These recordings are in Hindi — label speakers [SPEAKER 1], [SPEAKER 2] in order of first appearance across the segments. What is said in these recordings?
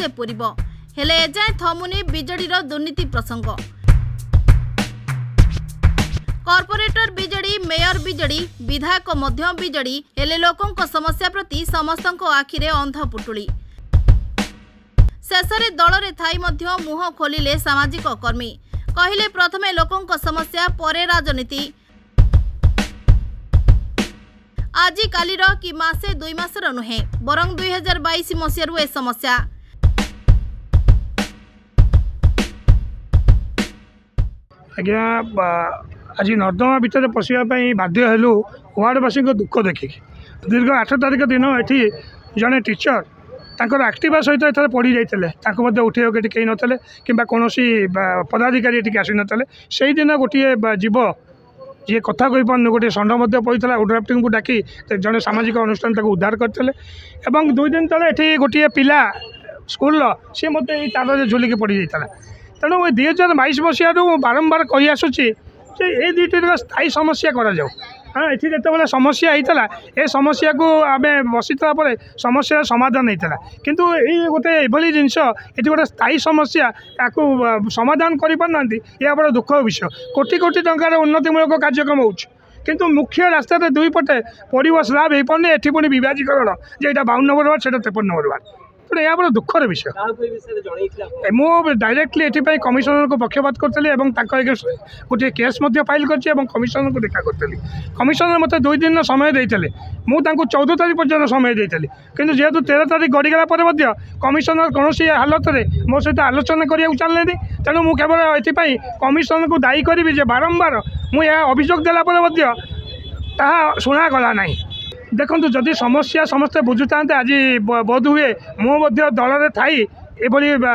[SPEAKER 1] मासे पूरिब हेले एजाए थमुनी बीजेडीर दुर्नीति प्रसंग। कॉर्पोरेटर बीजेडी, मेयर बीजेडी, विधायक मध्य बीजेडी हेले लोकंक समस्या प्रति समस्तंक आखिरे अंध पुटुली। शेषरे दल रे थाई मध्य मुह खोलिले सामाजिक कर्मी कहिले प्रथमे लोकंक समस्या परे राजनीति। आजि कालीर कि मासे 2 मासर नुहे बरं 2022 मसीहारू ए समस्या।
[SPEAKER 2] आज्ञा आज नर्दमा भितर पशियापाई बाध्य हेलु वार्डवासी दुख देखिक दीर्घ 8 तारिख दिन ये जड़े टीचर तांकर एक्टिवा सहित एथर पड़ी जाते उठे कहीं नथिले किंबा कौन पदाधिकारी ये आसी नथिले। से दिन गोटे जीव जी कथा कही पार गोटे षंड पड़ता ओड्राफ्टिंग को डाकी जड़े सामाजिक अनुष्ठान उद्धार करते। 2 दिन तले गोटे पिला स्कूल सी मत तार झुलिकी पड़ जाता। तेणु 2022 मसीह बारंबार कही आसूची ये दुईटर स्थायी समस्या करा जाऊ। हाँ ये जिते समस्या होता ए समस्या को आम बसीला समस्या समाधान होता किंतु ये गोटे एभली जिनस ये गोटे स्थायी समस्या या समाधान कर पारना यह बड़ा दुख विषय। कोटी कोटी टंकार उन्नतिमूलक कार्यक्रम हो किंतु मुख्य रास्ता दुई पटे पड़ो स्लाब हो पाने ये पुणी विभाजीकरण जो 52 नंबर वार्ड से 53 नंबर वार्ड तेणु यह बड़ा दुखर विषय। मुझे डायरेक्टली ये कमिशनर को पक्षपात करी गोटे केस फाइल कर कमिशनर को देखा करी। कमिशनर मत 2 दिन समय देते मुझे 14 तारीख पर्यटन समय देती किंतु जेहेतु 13 तारीख गड़गला कमिशनर कौन हालत में मो सहित आलोचना करने चलने तेणु मुझे केवल ये कमिशनर को दायी करी बारंबार मुझे अभियोग देला शुणागला ना। देखो जदि समस्या समस्ते बुझुता आज बोध हुए मुझे दल में थी ये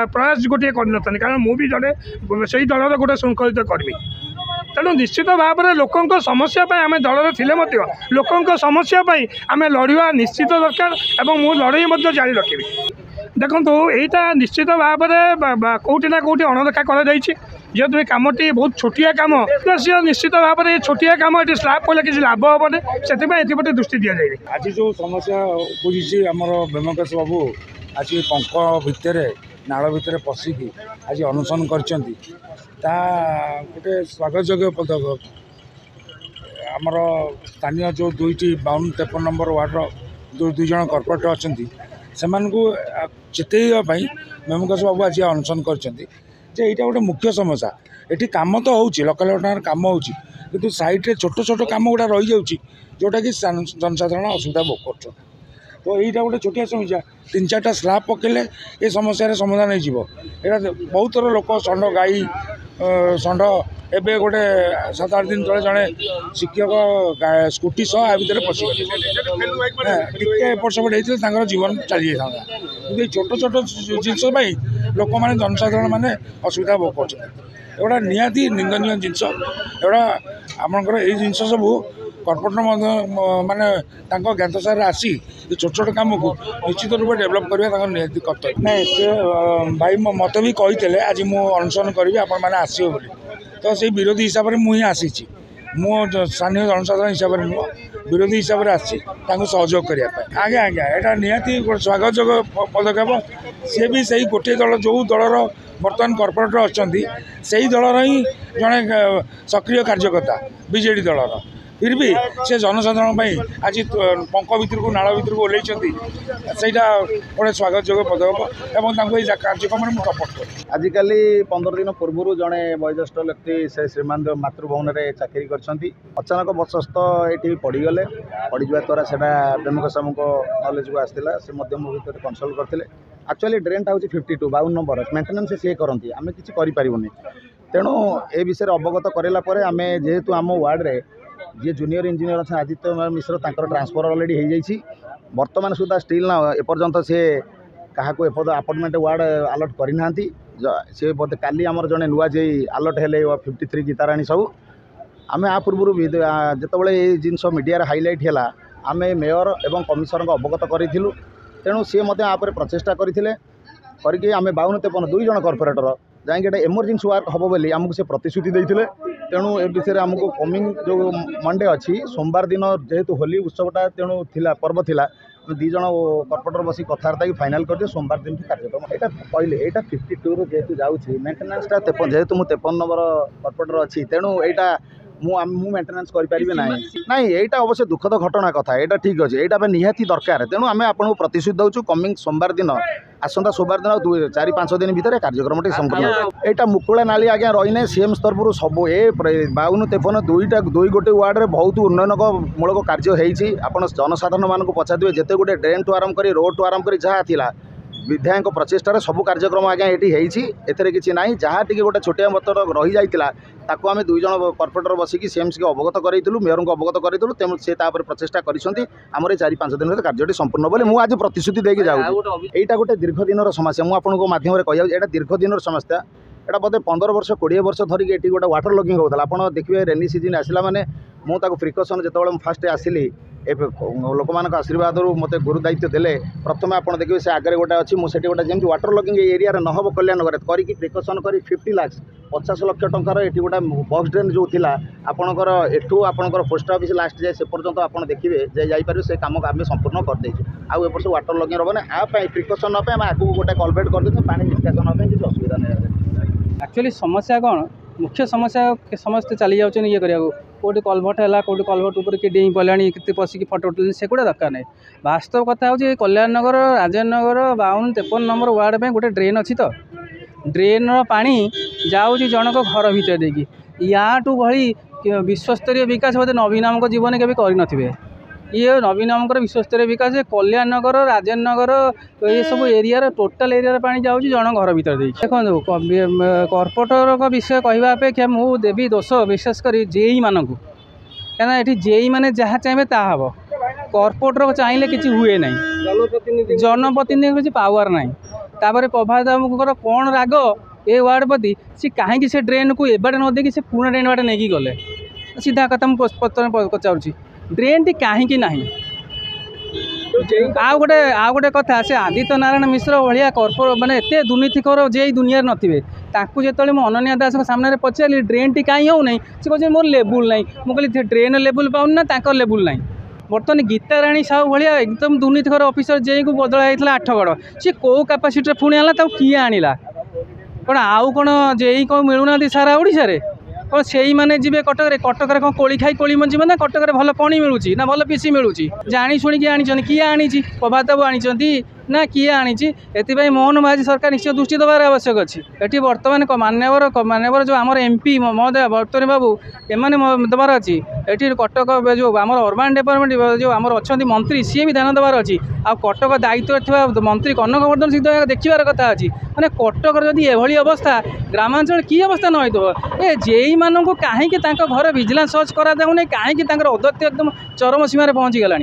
[SPEAKER 2] प्रयास गोटे कर कारण मुझे जड़े से दलर गोटे श्रृंखलित कर्मी। तेणु निश्चित भाव में लोकों समस्या आम दल में थे लोकों समस्या आम लड़वा निश्चित दरकार और मुझे लड़ाई जारी रखी। देखो यहाँ निश्चित भाव में कौटी ना कौटी अणदेखा कर जेहेतु ये कमटी बहुत छोटिया कम निश्चित भाव में छोटिया कम ये स्लाब पड़े किसी लाभ हेनी से दृष्टि दि जाए।
[SPEAKER 3] आज जो समस्या उपजी आमर बेमकेश बाबू आज पंख भितर नाल भितर पशिकी आज अनुसरण कर गोटे स्वागतयोग्य पदक्षेप। आमर स्थानीय जो 52-53 नंबर वार्डर जो 2 जन कॉर्पोरेटर अच्छा से चेतवाई बेमकेश बाबू आज अनुसरण कर ये गोटे मुख्य समस्या। ये कम तो हो लक्ष कम हो कि साइड रे छोट छोट कम गुड़ा रही जाऊँगी जोटा कि जनसाधारण असुविधा भोग कर। तो यहाँ गोटे छोटिया समस्या 3-4टा स्लाब पकेले ये समस्या समाधान हो। बहुत थर लोक षंड गाई षंड एवं गोटे 7-8 दिन तले जड़े शिक्षक स्कूटी सह आ भर पशिगले टे एपट सेपट होते जीवन चली जाता कि छोट छोट जिनस लोक मैंने जनसाधारण मैंने असुविधा भोग कर निहाती निंदनीय जिनस एगुड़ा आमर ये जिनस सब कॉर्पोरेटर माने ज्ञातसार आसी छोट छोट कम को निश्चित रूप से डेभलप करवा निहाती कर्तव्य ना। भाई मत भी कही आज मुझे अनुसरण करी आपण मैंने आसो बोली तो से विरोधी हिसाब से मुझे आसी स्थानीय जनसाधारण हिसाब से नुह विरोधी हिसाब से आसी सहयोग करने आगे आज्ञा यहाँ निहाती स्वागतयोग्य पदक्षेप। सी भी सही गोटे दल जो दलर बर्तमान कॉर्पोरेटर अच्छा से ही दलर ही जड़े सक्रिय कार्यकर्ता बीजेडी दलर फिर भी से जनसाधारण आज पंख भितर को नाल भितर को ओल्लैंटी गोटे स्वागतयोग्य पदक्षेप और कार्यक्रम में सपोर्ट कर।
[SPEAKER 4] आजिकल 15 दिन पूर्व जड़े वयोज्येष्ठ व्यक्ति से श्रीमान मातृभवन में चाकरी कर अचानक बसस्त ये पड़गले पड़जा द्वारा से बेमकेश बाबू नॉलेज को आसाला से भर कनसल्ट करते। एक्चुअली ड्रेन हूँ 52 नंबर मेंटेनेंस सी करती आम कि करें तेणु ए विषय अवगत कराला आम जेहेतु आम वार्ड में जी जूनियर इंजीनियर अच्छा आदित्य मिश्र ट्रांसफर अलरेडी हो जाइए बर्तमान सुधा स्टिल ना एपर्यंत से क्या अपार्टमेंट वार्ड अलर्ट करना सी बोधे काली आमर जड़े नुआ जे अलर्ट हेले 53 गीताराणी सब आम आ पूर्व जिते ये जिनस मीडिया हाइलाइट है आम मेयर एवं कमिशनर को अवगत करूँ तेणु सी प्रचेषा करते करके आम 52-53 2 जन कॉर्पोरेटर जाए एमरजेंसी वर्क हम बोली आमको से प्रतिश्रुति देते। तेणु ए विषय आमको कमिंग जो मंडे अच्छी सोमवार दिन जेहेतु होली उत्सवटा तेणु थिला पर्व थिला दी जन कर्पोरेटर बस कथबार्ता की फाइनाल कर सोमवार दिन कार्यक्रम यहाँ कहले यहाँ 52 जेहतु जाऊँगी मेन्टेनान्सटा जेहतु मुझे 53 नंबर कर्पोरेटर अच्छी तेणु यहाँ मु मेन्टेनान्स करें ना नाई यहाँ अवश्य दुखद घटना कथा यहाँ ठीक अच्छे यहाँ निहाती दरकार तेणु आम आपको प्रतिश्रुति दूँ कमिंग सोमवार दिन आसंता सोमवार दिन 4-5 दिन भितर कार्यक्रम संपूर्ण यहाँ मुकुला नाली आज्ञा रही सीएम स्तर पर सब ए 52-53 दुई गोटे वार्ड में बहुत उन्नयनमूलक कार्य होती आप जनसाधारण मानक पचारे जिते गोटे ड्रेन टू आरंभ कर रोड टू आरंभ कर जहाँ था विधायक प्रचेषार सब कार्यक्रम आज्ञा ये एथेर किसी ना जहाँ टी गोटे छोटिया मतर रही जाता ताकू आम 2 जन कर्पोरेटर बसिकी सीएमसी को अवगत करूँ मेयर को अवगत करूँ तेणु से प्रचेषा करमर 4-5 दिन कार्य संपूर्ण बोले मुझे आज प्रतिश्रुति देके जाऊँ यहाँ गोटे दीर्घ दिन समस्या मुझे माध्यम कह दीर्घ दिन समस्या एटा बोधे 15 वर्ष 20 वर्ष धरिक ये गोटे वाटर लगिंग होता आप देखिए रेनी सीजन आसला माने मुझे प्रिकसन जो फास्ट आसली लोक मान आशीर्वाद मत गुरु दायित्व देले प्रथम आप देखिए से आगे गोटे अच्छी मुझे गोटे जमी वाटर लगिंग एरिया नहब कल्याण नगर करके प्रिकसन कर 50 लाख 50 लाख टंकार ये गोटे बक्स ड्रेन जो थी आपणकर एठू आपंकर पोस्ट ऑफिस लास्ट जाए से पर्यंत आप देखिए जापर से कम आम संपूर्ण करदे आउ एपर्ष वाटर लगिंग रहा ना आप प्रिकसन नापे आगे गोटे कलभेट करदे पानी निष्कासन किसी असुविधा नहीं
[SPEAKER 5] एक्चुअली समस्या कौन मुख्य समस्या समस्ते चली जाऊँ ये करा कौटी कलभट है कौटी कलभट उपर किए डेई पड़ा के पशिकी फटो उठा से गुड़ा दरकार नहीं वास्तव कथा हूँ कल्याण नगर राजेन्द्र नगर 52-53 नंबर वार्ड में गोटे ड्रेन अच्छी तो ड्रेन पानी जाऊँ जनक घर भितर देखिए याठू भली विश्वस्तरीय विकास बोधे नवीन आमक जीवन के कर ये नवीन आमकर विश्वस्तरीय विकास कल्याण नगर राजेन्द्र नगर ये सब एरिया टोटाल एरिया पानी जाऊँगी जन घर भर देखो कर्पोरेटर विषय कहवा अपेक्षा मुझे देवी दोष विशेषकर जेई मानक क्या ये जेई मैंने जहाँ चाहिए ता हम कर्पोरेटर चाहिए किसी हुए ना जनप्रतिनिधि किसी पावर ना तापर प्रभात बाबूर कौन राग ए वार्ड प्रति सी कहीं से ड्रेन को एबाटे न देखी से पुणे ड्रेन बाटे नहीं गले सीधा कथा मुझे पचारूँ ड्रेन टी कहीं ना आउ गोटे कथा से आदित्य नारायण मिश्र भाया कर्पोरेट माने एत दुर्नीतिकर जे दुनिया नथिबे ताकू जो मुझे अनन्या दास सामने पचारि ड्रेन टी कहीं हो ना से कहे मोर लेवुल ना मुझे ड्रेन लेवुल पाऊँ ना ताकर लेवुल ना बर्तमान गीता राणी साहू भाया एकदम दुर्नीतिकर ऑफिसर जे को बदला होता 8गड़ सी कौ कैपेसिटी पुणी आला किए आणला कौन आउ कौन जे कौन मिलूना सारा ओडिशा रे कौन से मैंने जी कटक कटक कौन कोली खाई कोली मंजी ना कटक भल पानी मिलूँ ना भल पीसी मिलूँ जाणी शुणिकी आनी किए आनी प्रभात बाबू आनी ना किए आनी मोहन महाजी सरकार निश्चय दृष्टि देवार आवश्यक अच्छी ये बर्तमान मान्यवर जो आम एमपी महोदय बर्तमान बाबू एम देवार अच्छी ये कटक जो आम अर्बान डेभलपमेंट जो आम अच्छा मंत्री सी भी ध्यान देवार अच्छी आ कटक दायित्व मंत्री कनक वर्धन सिंह देखार कथा अच्छी मैंने कटक जदि एभली अवस्था ग्रामांचल की अवस्था न हो ए जेई मानू कहीं घर विजिलेंस सर्च कराऊना कहीं अध्यक्ष एकदम चरम सीमार पहुँची गला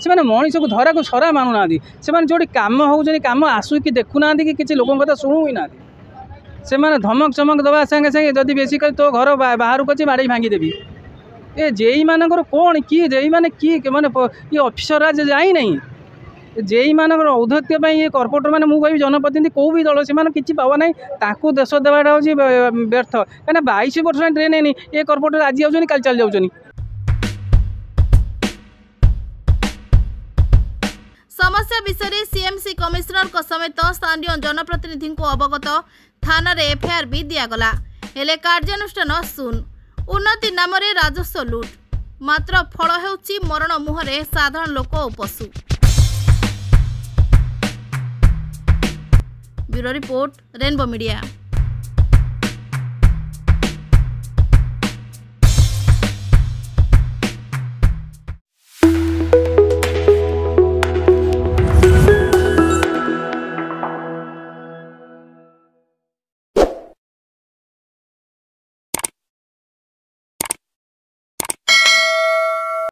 [SPEAKER 5] से मनीष को धरा को सरा मानुना से जो कम हो कम आसू कि देखुना कि किसी लोगों कथा शुणु ही ना से धमक चमक दवा संगे संगे जदि बेसिकली तो घर बाहर को बाड़ी भांगीदेवी ए जेई मानकर कौन किए जेई मैंने किए मैंने ये ऑफिसर आज जाई नहीं जेई मानकर औद्धत्य ये कर्पोरेटर मैंने मुझे कह जनप्रतिनिधि कौ भी दल से किसी पावा ना ताकू देश देवाटा हूँ व्यर्थ कहीं 22 वर्ष ट्रेन है ये कर्पोरेटर आज आउन कल चल जाऊँ
[SPEAKER 1] समस्या विषय सीएमसी कमिशनर समेत स्थानीय जनप्रतिनिधि को अवगत थाना रे एफआईआर भी दिगला हेले कार्यानुष्ठान शून उन्नति नाम राजस्व लुट मात्र फल हेउची मरण मुहरे साधारण लोक और पशु। Bureau report rainbow media.